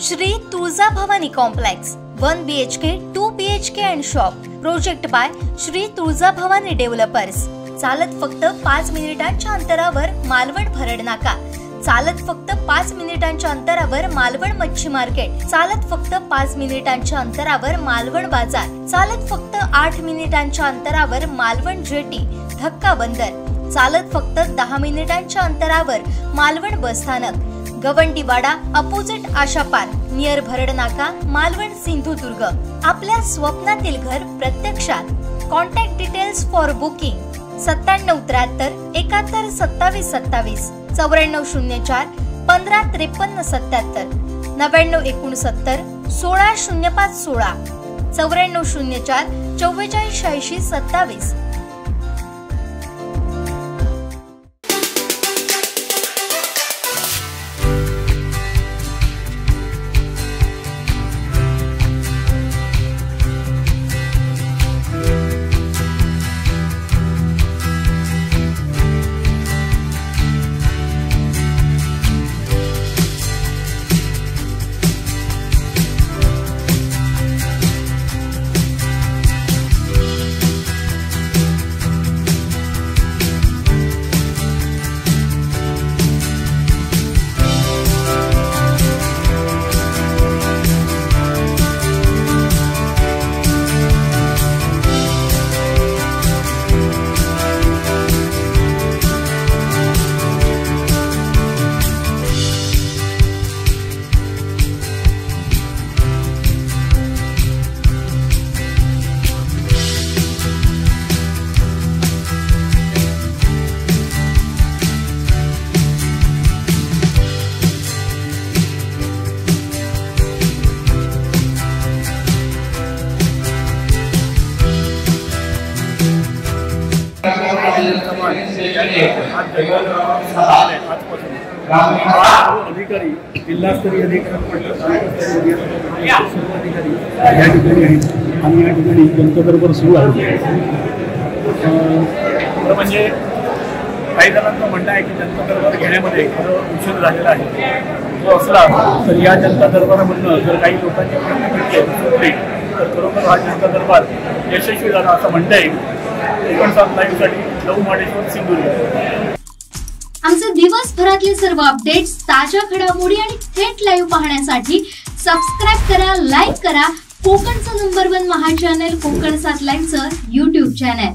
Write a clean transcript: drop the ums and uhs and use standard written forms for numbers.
Shri Tuljabhavani complex 1 BHK 2 BHK and shop project by Shri Tuljabhavani developers. चालत फक्त 5 मिनिटांच्या अंतरावर मालवण भरड नाका, चालत फक्त 5 मिनिटांच्या अंतरावर मालवण मच्छी मार्केट, चालत फक्त 5 मिनिटांच्या अंतरावर मालवण बाजार, चालत फक्त 8 मिनिटांच्या अंतरावर मालवण जेटी धक्का बंदर, चालत फक्त 10 मिनिटांच्या अंतरावर मालवण बस स्थानक, गवंडीवाडा अपोजिट आशा पार्क नियर भरड नाका, मालवण सिंधुदुर्ग। आपल्या स्वप्नातील घर प्रत्यक्षात। Contact details for booking 9773 71 27 27, 9404 15 53 77, 9969 16 05 16, 9404 44 86 27। अधिकारी जिल्हास्तरीय अधिकारी या ठिकाणी आहेत आणि या ठिकाणी जनतेबरोबर सुरू आहे। म्हणजे काही जणांचं म्हणणं आहे की जनता दरबार घेण्यामध्ये खरं उशीर झालेला आहे। जो असला तर या जनता दरबारामधनं जर काही लोकांची प्रयत्न तर खरोखर हा जनता दरबार यशस्वी झाला असं म्हणता येईल। कोकण 7 लाईव्हसाठी लवमाडेश्वर सिंधुदुर्ग। आमचे दिवसभरातले सर्व अपडेट्स, ताज्या घडामोडी आणि थेट लाईव्ह पाहण्यासाठी सबस्क्राइब करा, लाईक करा कोकणचं नंबर 1 महा चॅनल कोकण 7 लाईव्हचं YouTube चॅनल।